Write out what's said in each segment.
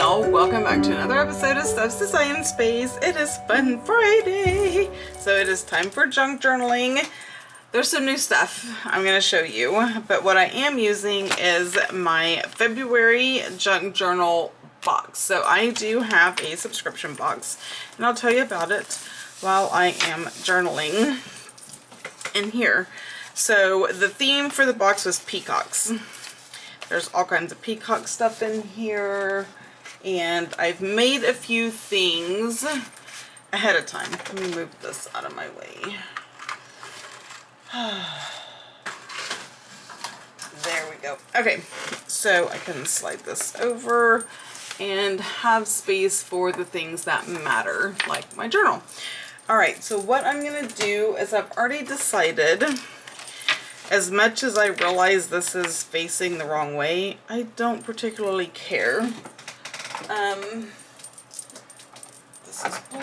y'all, welcome back to another episode of Steph's Design Space. It is Fun Friday, so it is time for junk journaling. There's some new stuff I'm going to show you, but what I am using is my February junk journal box. So I do have a subscription box, and I'll tell you about it while I am journaling in here. So the theme for the box was peacocks. There's all kinds of peacock stuff in here, and I've made a few things ahead of time. Let me move this out of my way. There we go. Okay, so I can slide this over and have space for the things that matter, like my journal. Alright, so what I'm going to do is I've already decided, as much as I realize this is facing the wrong way, I don't particularly care. This is blue.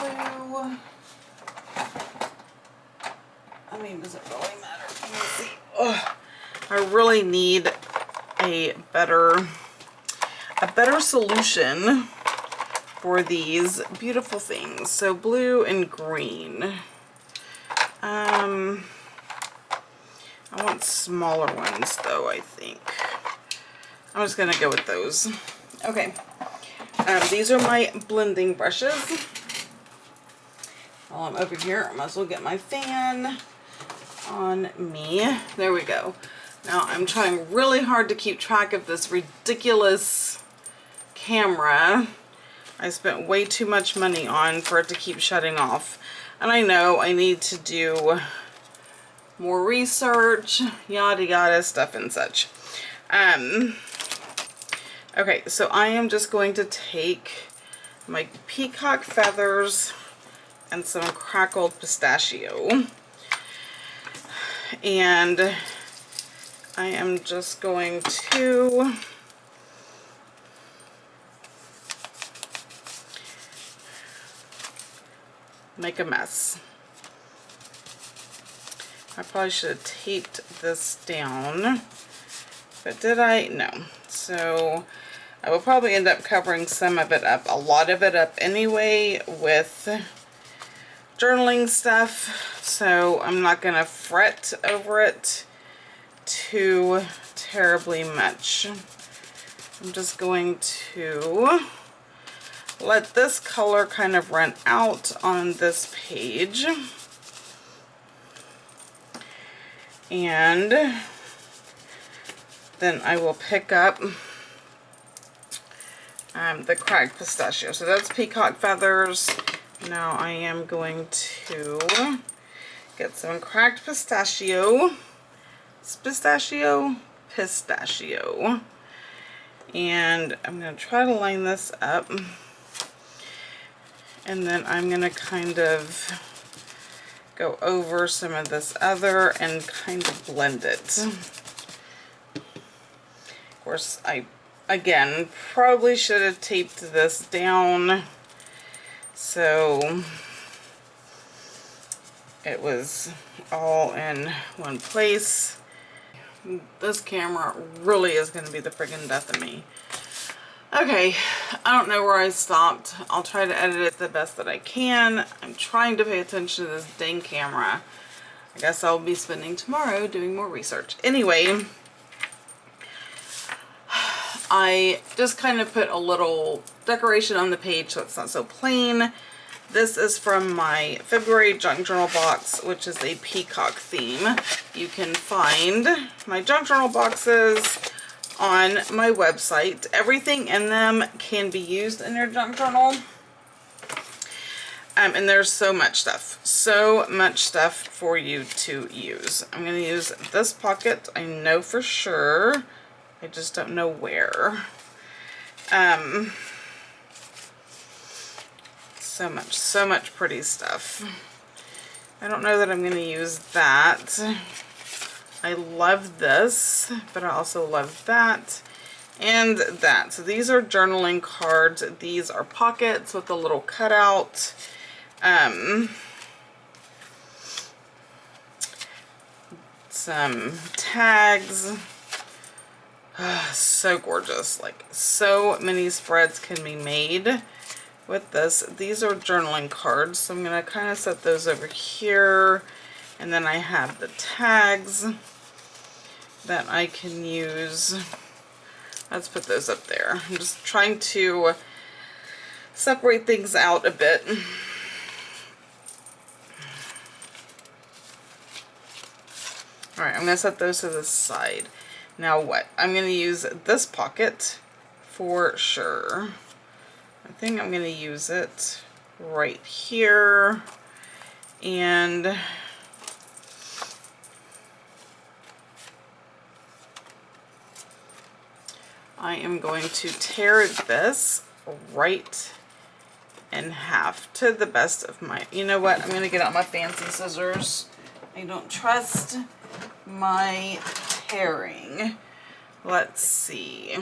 I mean, does it really matter? Let me see. Ugh. I really need a better solution for these beautiful things. So blue and green. I want smaller ones though, I think. I'm just gonna go with those. Okay. These are my blending brushes. While I'm over here, I might as well get my fan on me. There we go. Now I'm trying really hard to keep track of this ridiculous camera I spent way too much money on for it to keep shutting off. And I know I need to do more research, yada yada stuff and such. Okay, so I am just going to take my peacock feathers and some crackled pistachio, and I am just going to make a mess. I probably should have taped this down, but did I? No. So I will probably end up covering some of it up, a lot of it up anyway, with journaling stuff, so I'm not going to fret over it too terribly much. I'm just going to let this color kind of run out on this page, and then I will pick up the cracked pistachio. So that's peacock feathers. Now I am going to get some cracked pistachio, and I'm going to try to line this up, and then I'm going to kind of go over some of this other and kind of blend it. Of course, I again probably should have taped this down so it was all in one place. This camera really is going to be the friggin' death of me. Okay, I don't know where I stopped. I'll try to edit it the best that I can. I'm trying to pay attention to this dang camera. I guess I'll be spending tomorrow doing more research. Anyway, I just kind of put a little decoration on the page so it's not so plain. This is from my February junk journal box, which is a peacock theme. You can find my junk journal boxes on my website. Everything in them can be used in your junk journal. And there's so much stuff for you to use. I'm going to use this pocket. I know for sure. I just don't know where. So much pretty stuff. I don't know that I'm going to use that. I love this, but I also love that and that. So these are journaling cards. These are pockets with a little cutout. Some tags, So gorgeous. Like, so many spreads can be made with this. These are journaling cards, so I'm going to kind of set those over here. And then I have the tags that I can use. Let's put those up there. I'm just trying to separate things out a bit. Alright, I'm going to set those to the side. Now what? I'm going to use this pocket for sure. I think I'm going to use it right here. And I am going to tear this right in half to the best of my... You know what? I'm going to get out my fancy scissors. I don't trust my tearing. Let's see.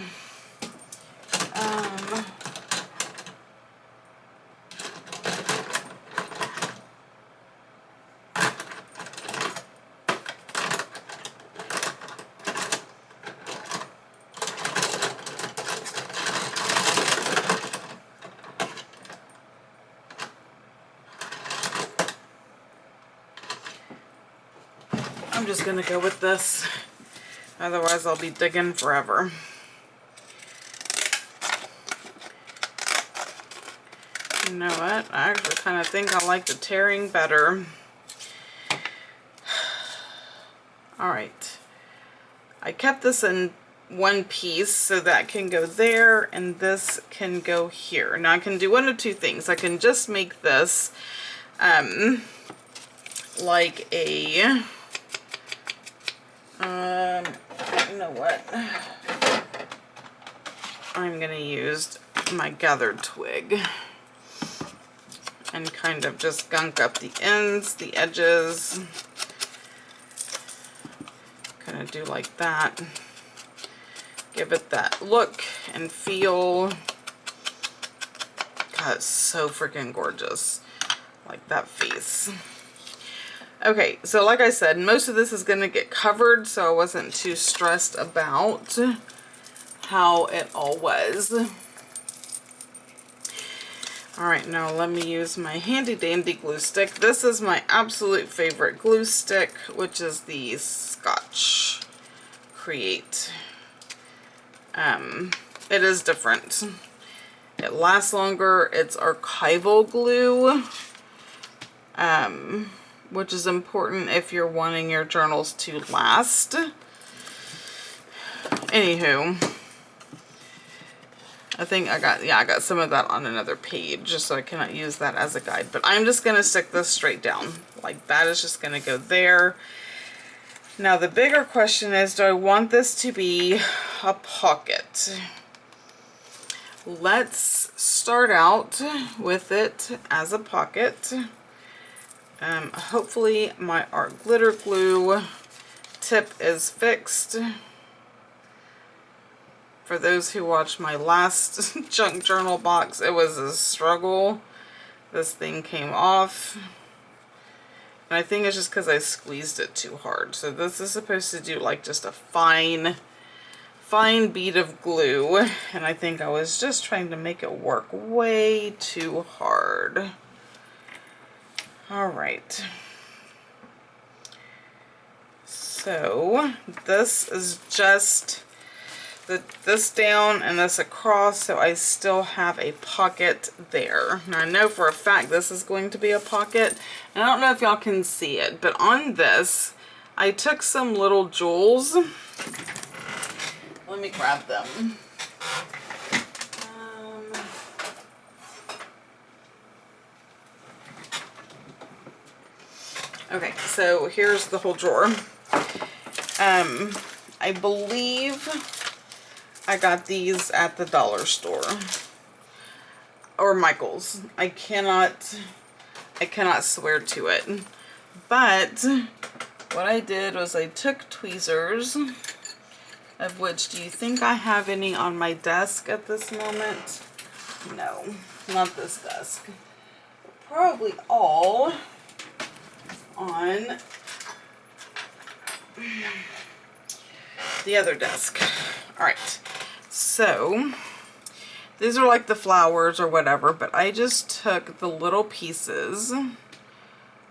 I'm just gonna go with this, otherwise I'll be digging forever. You know what? I actually kind of think I like the tearing better. Alright. I kept this in one piece so that can go there and this can go here. Now I can do one of two things. I can just make this like a... you know what? I'm gonna use my gathered twig and kind of just gunk up the ends, the edges. Kind of do like that. Give it that look and feel. God, it's so freaking gorgeous. Like that face. Okay, so like I said, most of this is going to get covered, so I wasn't too stressed about how it all was. Alright, now let me use my handy dandy glue stick. This is my absolute favorite glue stick, which is the Scotch Create. It is different. It lasts longer. It's archival glue. Which is important if you're wanting your journals to last. Anywho, I think I got some of that on another page, so I cannot use that as a guide. But I'm just going to stick this straight down. Like, that is just going to go there. Now, the bigger question is, do I want this to be a pocket? Let's start out with it as a pocket. Hopefully my art glitter glue tip is fixed. For those who watched my last junk journal box, it was a struggle. This thing came off. And I think it's just because I squeezed it too hard. So this is supposed to do like just a fine bead of glue. And I think I was just trying to make it work way too hard. Alright, so this is just this down and this across, so I still have a pocket there. Now I know for a fact this is going to be a pocket, and I don't know if y'all can see it, but on this I took some little jewels. Let me grab them. Okay, so here's the whole drawer. I believe I got these at the dollar store or Michael's. I cannot swear to it. But what I did was I took tweezers, of which, do you think I have any on my desk at this moment? No, not this desk. Probably all on the other desk. All right, so these are like the flowers or whatever, but I just took the little pieces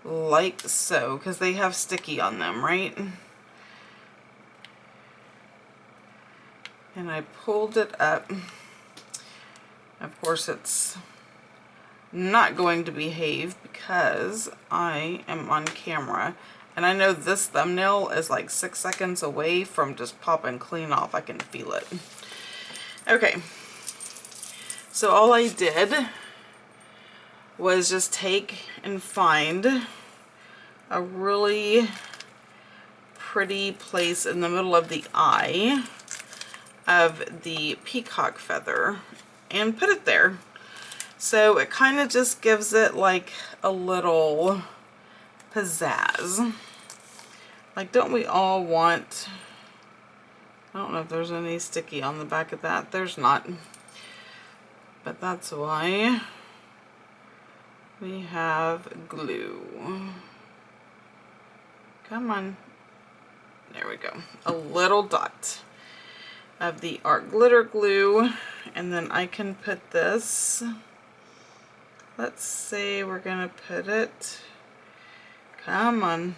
like so, because they have sticky on them, right? And I pulled it up. Of course, it's not going to behave because I am on camera. And I know this thumbnail is like 6 seconds away from just popping clean off. I can feel it. Okay. So all I did was just take and find a really pretty place in the middle of the eye of the peacock feather and put it there. So it kind of just gives it like a little pizzazz. Like, don't we all want, I don't know if there's any sticky on the back of that. There's not. But that's why we have glue. Come on. There we go. A little dot of the art glitter glue. And then I can put this, let's say we're gonna put it, come on.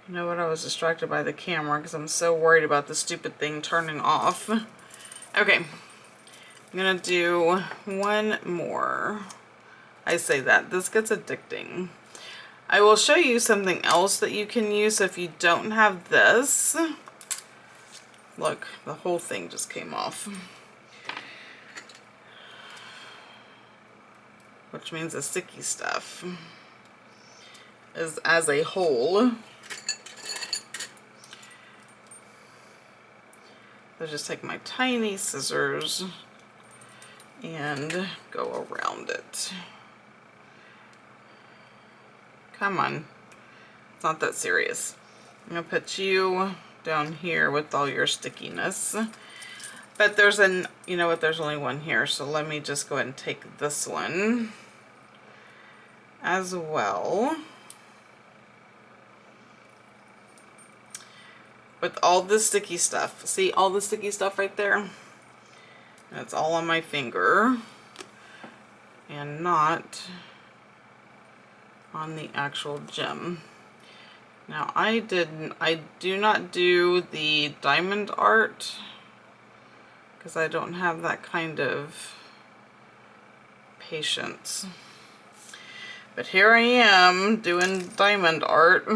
You know what, I was distracted by the camera because I'm so worried about the stupid thing turning off. Okay, I'm gonna do one more. I say that, this gets addicting. I will show you something else that you can use if you don't have this. Look, the whole thing just came off. Which means the sticky stuff is as a whole. So just take my tiny scissors and go around it. Come on. It's not that serious. I'm going to put you down here with all your stickiness. But there's an, you know what, there's only one here, so let me just go ahead and take this one as well. With all the sticky stuff. See all the sticky stuff right there? That's all on my finger and not on the actual gem. Now I do not do the diamond art because I don't have that kind of patience. But here I am doing diamond art,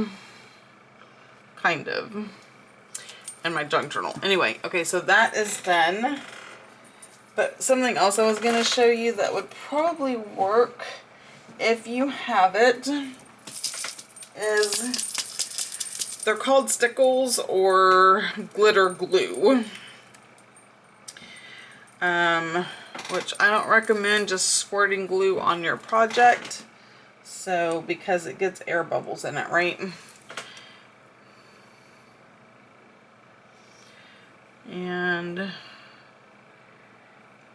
kind of, in my junk journal. Anyway, okay, so that is done. But something else I was going to show you that would probably work if you have it is, they're called stickles or glitter glue. Which I don't recommend just squirting glue on your project. So, because it gets air bubbles in it, right? And let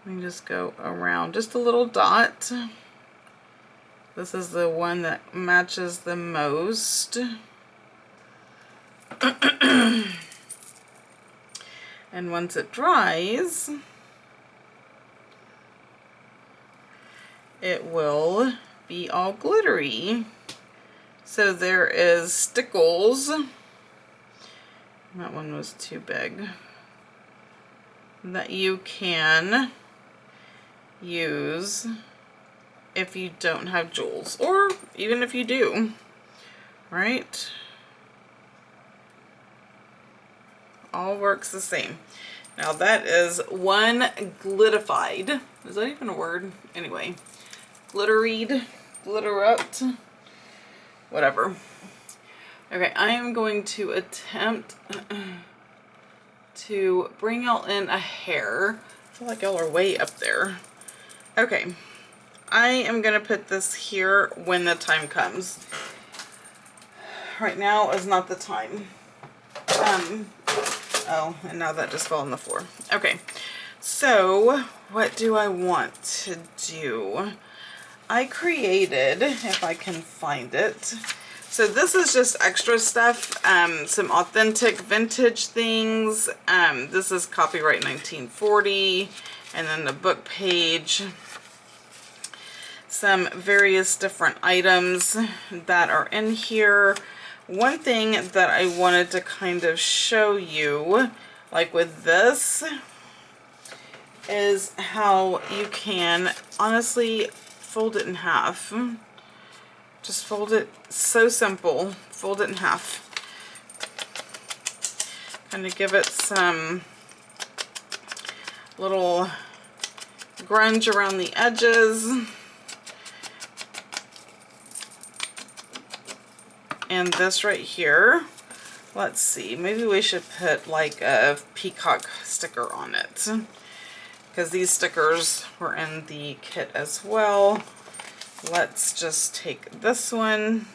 me just go around just a little dot. This is the one that matches the most. And once it dries, it will be all glittery. So there is stickles. That one was too big. That you can use if you don't have jewels, or even if you do, right? All works the same. Now that is one glittified. Is that even a word? Anyway, glitteried, glitterut, whatever. Okay, I am going to attempt to bring y'all in a hair. I feel like y'all are way up there. Okay, I am gonna put this here when the time comes. Right now is not the time. Oh, and now that just fell on the floor. Okay, so what do I want to do? I created, if I can find it, So this is just extra stuff, some authentic vintage things. This is copyright 1940, and then the book page. Some various different items that are in here. One thing that I wanted to kind of show you, like with this, is how you can honestly fold it in half. Just fold it, so simple. Fold it in half. Kind of give it some little grunge around the edges. And this right here, let's see, maybe we should put like a peacock sticker on it, because these stickers were in the kit as well. Let's just take this one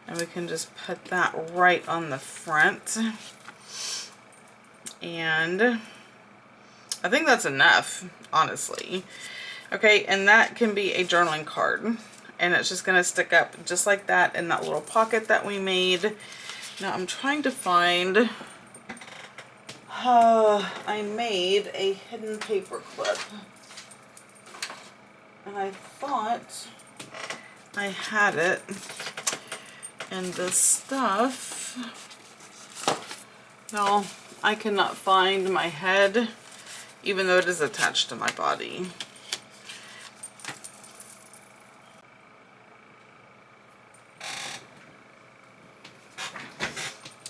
and we can just put that right on the front. And I think that's enough, honestly. Okay, and that can be a journaling card. And it's just going to stick up just like that in that little pocket that we made. Now I'm trying to find... I made a hidden paper clip. And I thought I had it in this stuff. No, I cannot find my head, even though it is attached to my body.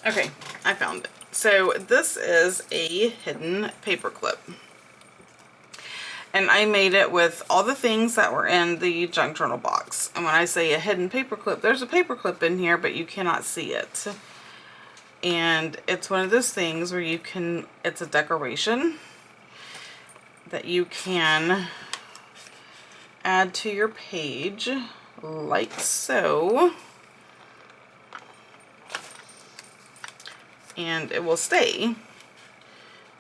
Okay, I found it. So this is a hidden paper clip. And I made it with all the things that were in the junk journal box. And when I say a hidden paper clip, there's a paper clip in here, but you cannot see it. And it's one of those things where you can, it's a decoration that you can add to your page, like so. And it will stay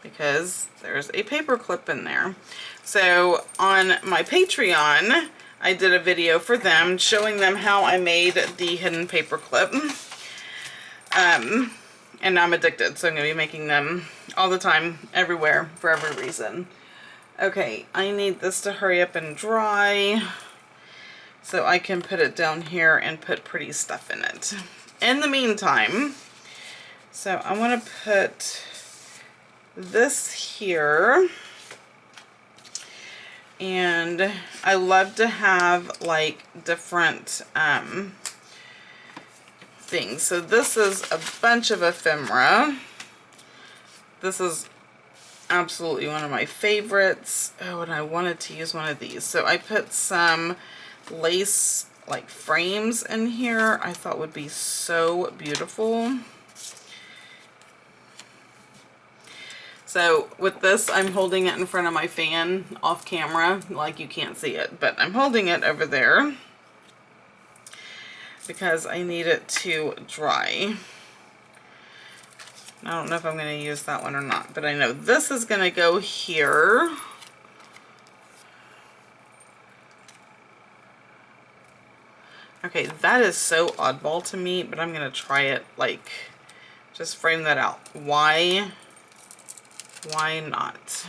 because there's a paper clip in there. So on my Patreon, I did a video for them showing them how I made the hidden paper clip. And I'm addicted, so I'm going to be making them all the time, everywhere, for every reason. Okay, I need this to hurry up and dry so I can put it down here and put pretty stuff in it. In the meantime, so I want to put this here, and I love to have like different things. So this is a bunch of ephemera. This is absolutely one of my favorites. Oh, and I wanted to use one of these. So I put some lace like frames in here. I thought would be so beautiful. So with this, I'm holding it in front of my fan off camera, like you can't see it, but I'm holding it over there because I need it to dry. I don't know if I'm going to use that one or not, but I know this is going to go here. Okay, that is so oddball to me, but I'm going to try it, like, just frame that out. Why not?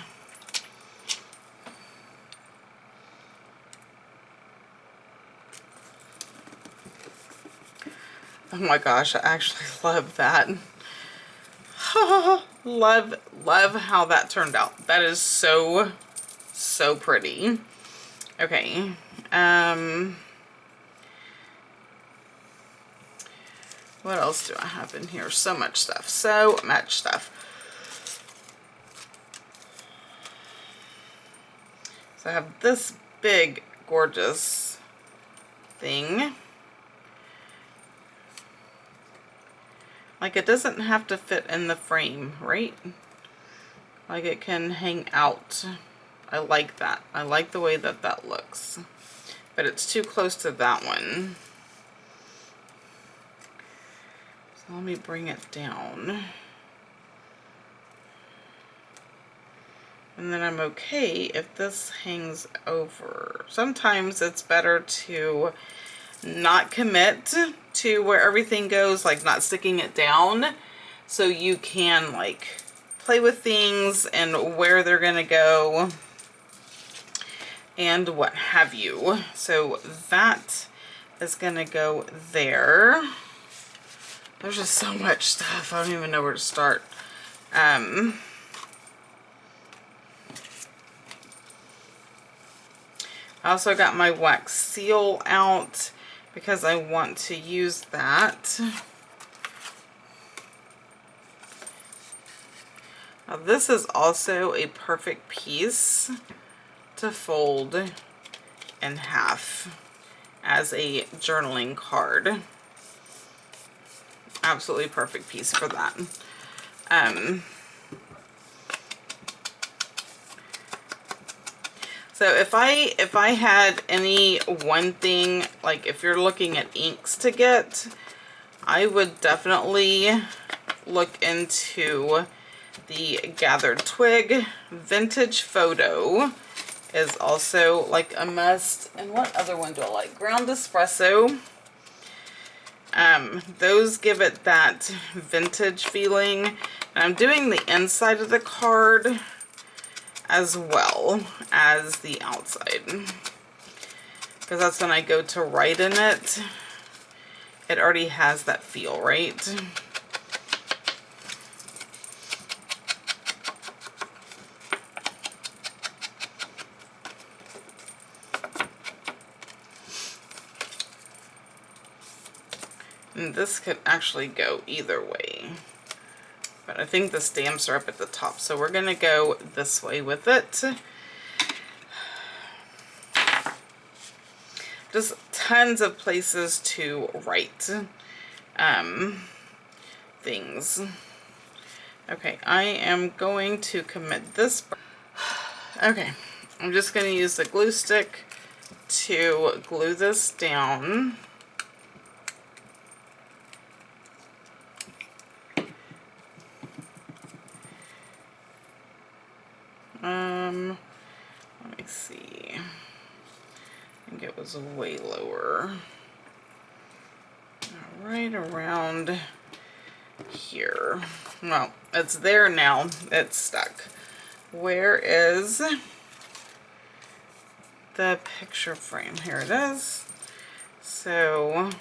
Oh my gosh, I actually love that. love how that turned out. That is so pretty. Okay. What else do I have in here? So much stuff. So much stuff. So I have this big, gorgeous thing. Like, it doesn't have to fit in the frame, right? Like, it can hang out. I like that. I like the way that that looks. But it's too close to that one. So let me bring it down. And then I'm okay if this hangs over. Sometimes it's better to not commit to where everything goes, like not sticking it down, so you can like play with things and where they're gonna go and what have you. So that is gonna go there. There's just so much stuff, I don't even know where to start. I also got my wax seal out because I want to use that. Now this is also a perfect piece to fold in half as a journaling card. Absolutely perfect piece for that. So if I had any one thing, like if you're looking at inks to get, I would definitely look into the Gathered Twig Vintage Photo is also like a must. And what other one do I like? Ground Espresso. Those give it that vintage feeling. And I'm doing the inside of the card as well as the outside, because that's when I go to write in it. It already has that feel, right? And this could actually go either way, but I think the stamps are up at the top, so we're gonna go this way with it. Just tons of places to write things. Okay, I am going to commit this. Okay, I'm just gonna use the glue stick to glue this down. Let me see. I think it was way lower. Right around here. Well, it's there now. It's stuck. Where is the picture frame? Here it is. So,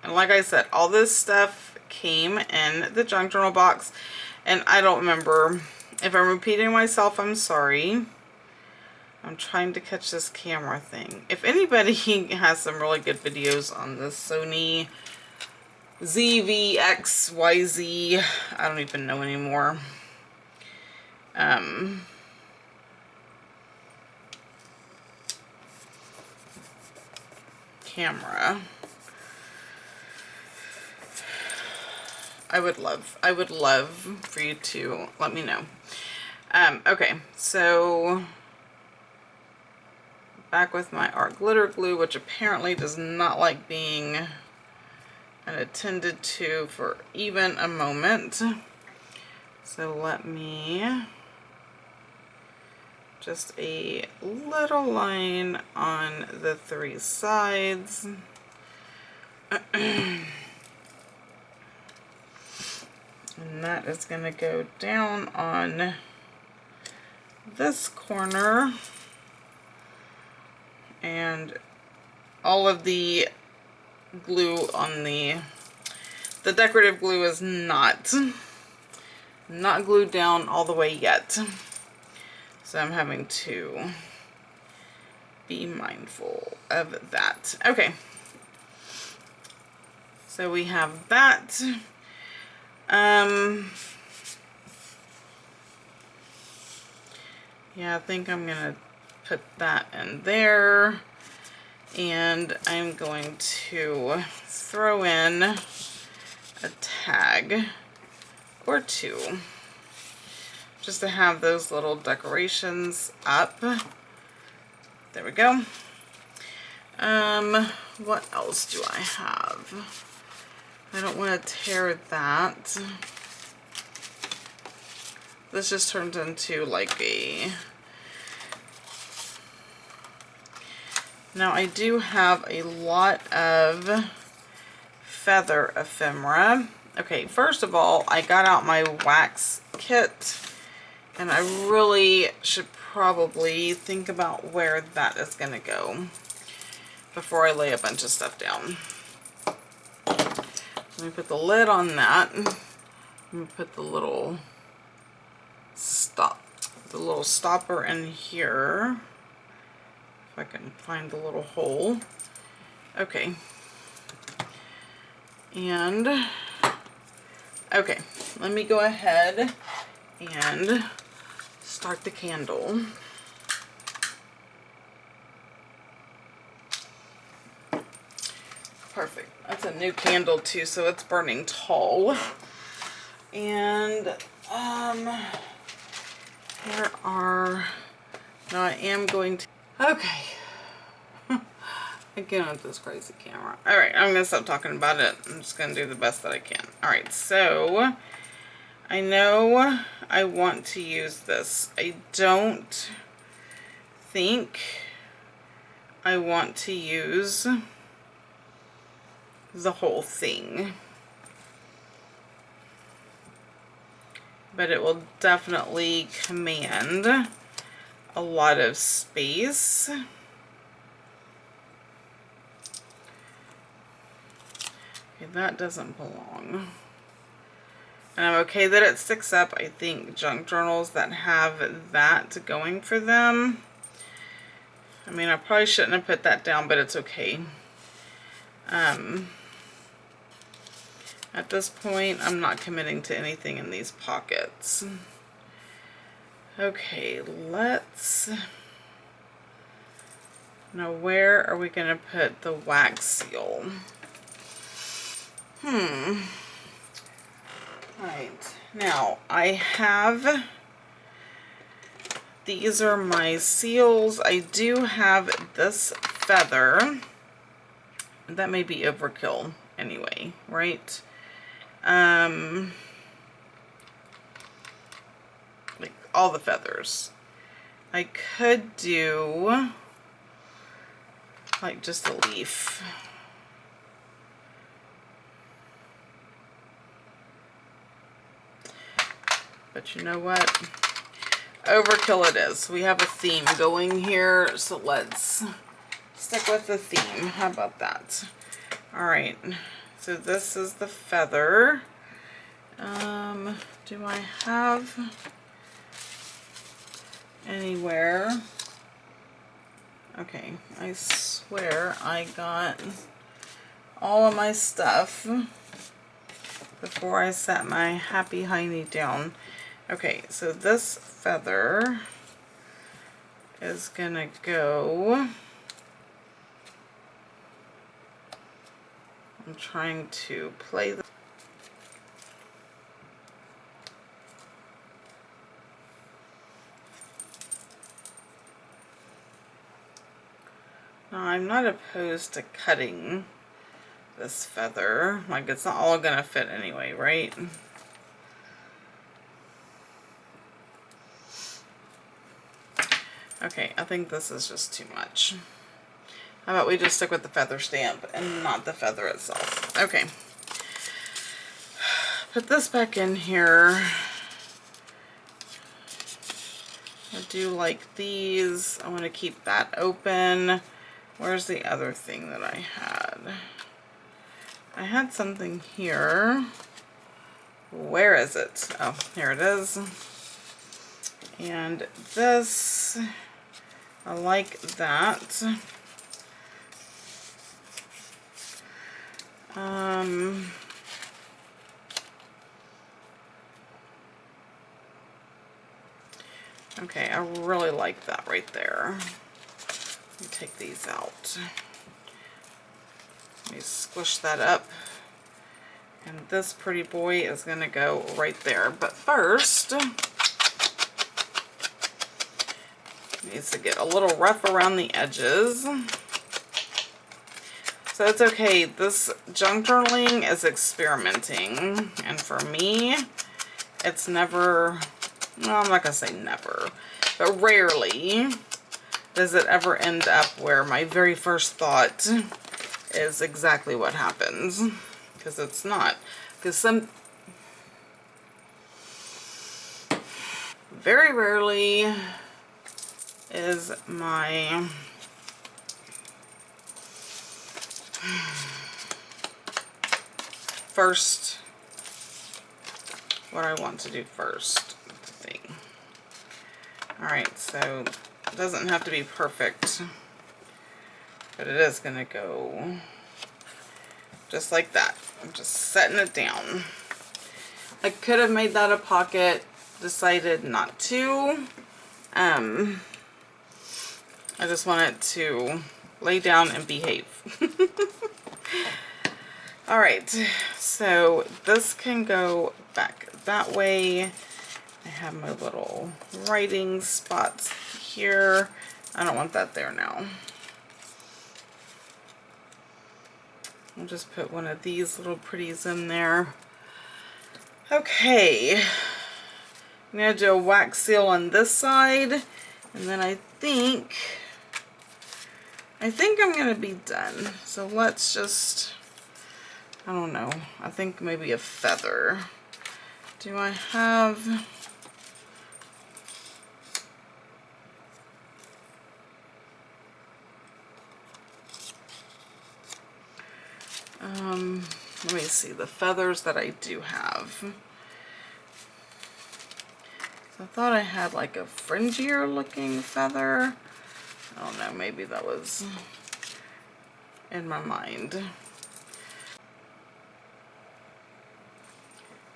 and like I said, all this stuff came in the junk journal box, and I don't remember. If I'm repeating myself, I'm sorry. I'm trying to catch this camera thing. If anybody has some really good videos on this Sony ZV-X-YZ, I don't even know anymore. Camera. I would love for you to let me know. Okay, so back with my art glitter glue, which apparently does not like being unattended to for even a moment. So let me just a little line on the three sides. And that is going to go down on this corner, and all of the glue on the decorative glue is not glued down all the way yet, so I'm having to be mindful of that. Okay, so we have that. Yeah, I think I'm gonna put that in there, and I'm going to throw in a tag or two just to have those little decorations up. There we go. What else do I have? I don't want to tear that. This just turns into like a Now I do have a lot of feather ephemera. Okay, first of all, I got out my wax kit, and I really should probably think about where that is going to go before I lay a bunch of stuff down. Let me put the lid on that. Let me put the little stopper in here. If I can find the little hole. Okay. And, okay, let me go ahead and start the candle. Perfect. That's a new candle too, so it's burning tall. And, here are, now I am going to, okay. Again with this crazy camera. Alright, I'm going to stop talking about it. I'm just going to do the best that I can. Alright, so I know I want to use this. I don't think I want to use the whole thing. But it will definitely command a lot of space. That doesn't belong. And I'm okay that it sticks up. I think junk journals that have that going for them. I mean, I probably shouldn't have put that down, but it's okay. At this point, I'm not committing to anything in these pockets. Okay, let's... Now, where are we going to put the wax seal? Alright, now I have, these are my seals. I do have this feather. That may be overkill anyway, right? Like all the feathers. I could do like just a leaf. But you know what? Overkill it is. We have a theme going here, so let's stick with the theme. How about that? Alright, so this is the feather. Do I have anywhere? Okay, I swear I got all of my stuff before I set my happy hiney down. Okay, so this feather is gonna go, I'm trying to play the, now I'm not opposed to cutting this feather, like it's not all gonna fit anyway, right? Okay, I think this is just too much. How about we just stick with the feather stamp and not the feather itself? Okay. Put this back in here. I do like these. I want to keep that open. Where's the other thing that I had? I had something here. Where is it? Oh, here it is. And this, I like that. Okay, I really like that right there. Let me take these out. Let me squish that up. And this pretty boy is gonna go right there. But first, needs to get a little rough around the edges. So it's okay, this junk journaling is experimenting, and for me, it's never, no, I'm not gonna say never, but rarely does it ever end up where my very first thought is exactly what happens, because it's not. Because very rarely is my first what I want to do first thing. Alright, so it doesn't have to be perfect, but it is going to go just like that. I'm just setting it down. I could have made that a pocket, decided not to. I just want it to lay down and behave. Alright, so this can go back that way. I have my little writing spots here. I don't want that there now. I'll just put one of these little pretties in there. Okay, I'm going to do a wax seal on this side, and then I think I'm going to be done. So let's just, I don't know, I think maybe a feather. Do I have... let me see the feathers that I do have. I thought I had like a fringier looking feather. I don't know, maybe that was in my mind.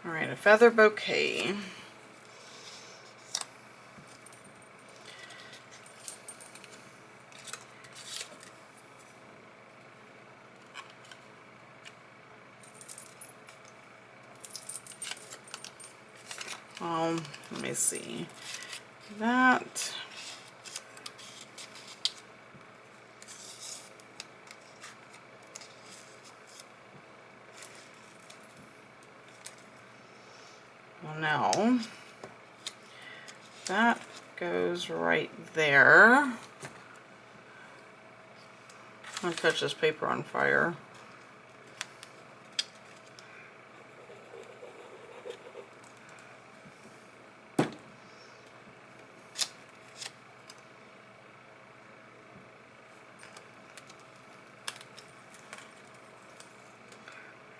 Alright, a feather bouquet. Let me see. That. Well, now that goes right there. I'm gonna catch this paper on fire.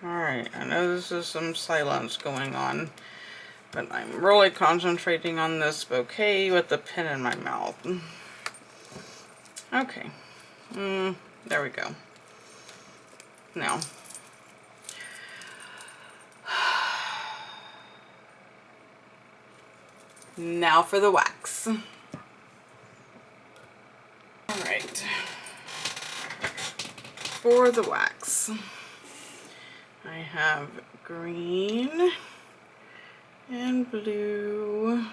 Alright, I know this is some silence going on, but I'm really concentrating on this bouquet with the pen in my mouth. Okay. There we go. Now for the wax. Alright. For the wax, I have green and blue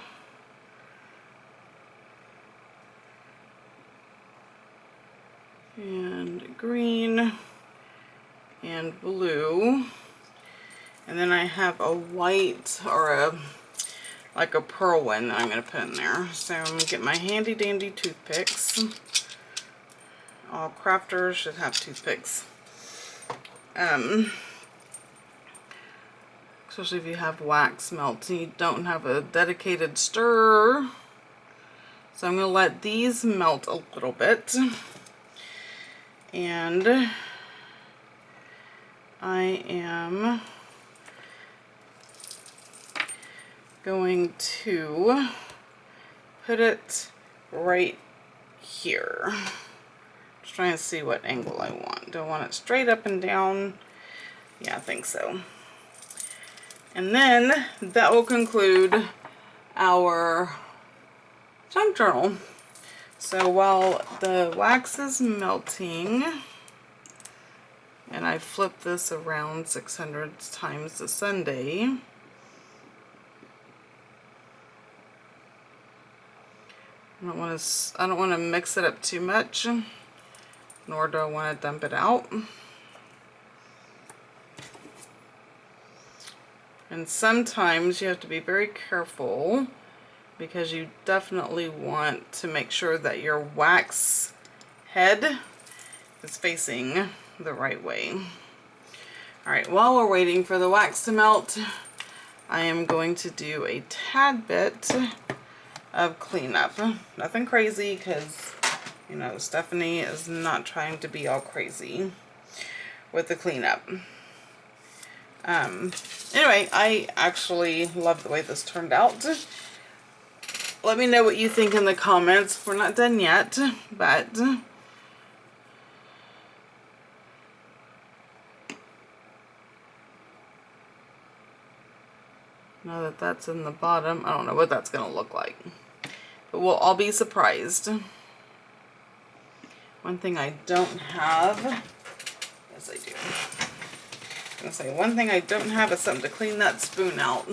and green and blue, and then I have a white or like a pearl one that I'm going to put in there. So I'm going to get my handy dandy toothpicks. All crafters should have toothpicks. Especially if you have wax melt and you don't have a dedicated stirrer. So I'm going to let these melt a little bit. And I am going to put it right here. Just trying to see what angle I want. Do I want it straight up and down? Yeah, I think so. And then that will conclude our junk journal. So while the wax is melting, and I flip this around 600 times a Sunday, I don't want to mix it up too much, nor do I want to dump it out. And sometimes you have to be very careful because you definitely want to make sure that your wax head is facing the right way. Alright, while we're waiting for the wax to melt, I am going to do a tad bit of cleanup. Nothing crazy, because, you know, Stephanie is not trying to be all crazy with the cleanup. Anyway, I actually love the way this turned out. Let me know what you think in the comments. We're not done yet, but now that that's in the bottom, I don't know what that's going to look like. But we'll all be surprised. One thing I don't have, yes I do. I was going to say, one thing I don't have is something to clean that spoon out.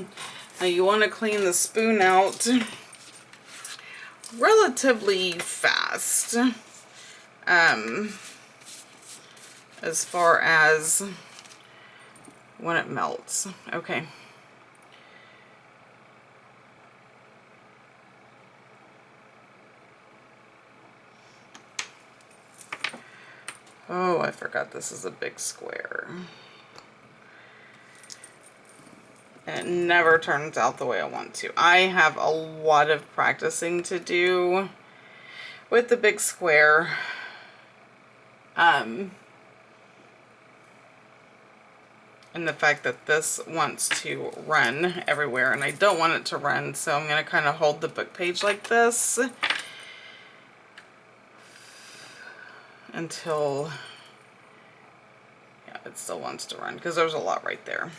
Now you want to clean the spoon out relatively fast. As far as when it melts. Okay. Oh, I forgot this is a big square. And it never turns out the way I want to. I have a lot of practicing to do with the big square. And the fact that this wants to run everywhere, and I don't want it to run, so I'm going to kind of hold the book page like this until, yeah, it still wants to run, because there's a lot right there.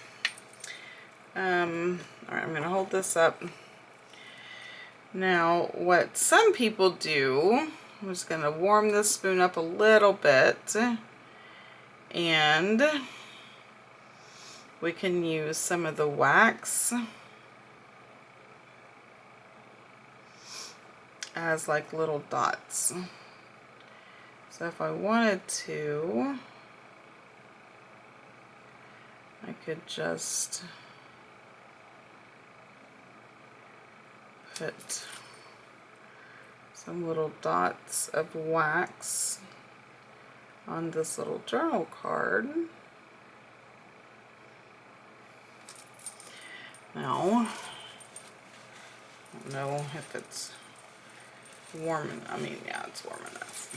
Alright, I'm going to hold this up. Now, what some people do, I'm just going to warm this spoon up a little bit, and we can use some of the wax as like little dots. So if I wanted to, I could just put some little dots of wax on this little journal card. Now, I don't know if it's warm enough. I mean, yeah, it's warm enough.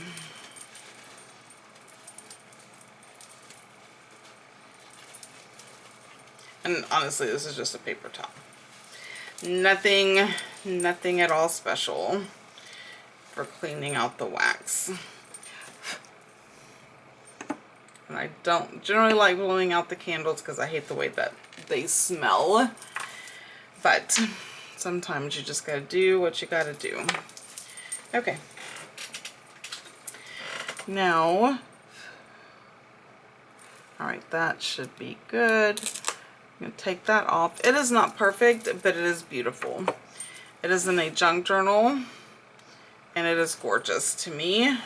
And honestly, this is just a paper towel. Nothing at all special for cleaning out the wax. And I don't generally like blowing out the candles because I hate the way that they smell. But sometimes you just gotta do what you gotta do. Okay. Now, alright, that should be good. I'm going to take that off. It is not perfect, but it is beautiful. It is in a junk journal, and it is gorgeous to me.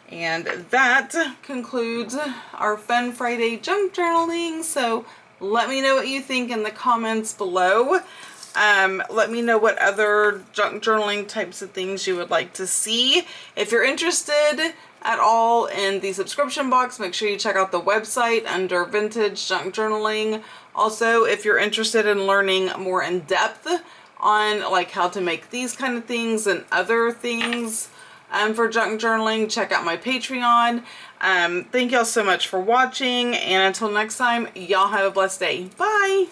And that concludes our Fun Friday junk journaling. So let me know what you think in the comments below. Let me know what other junk journaling types of things you would like to see. If you're interested at all in the subscription box, make sure you check out the website under Vintage Junk Journaling. Also, if you're interested in learning more in depth on like how to make these kind of things and other things for junk journaling, check out my Patreon. Thank y'all so much for watching, and until next time, y'all have a blessed day. Bye!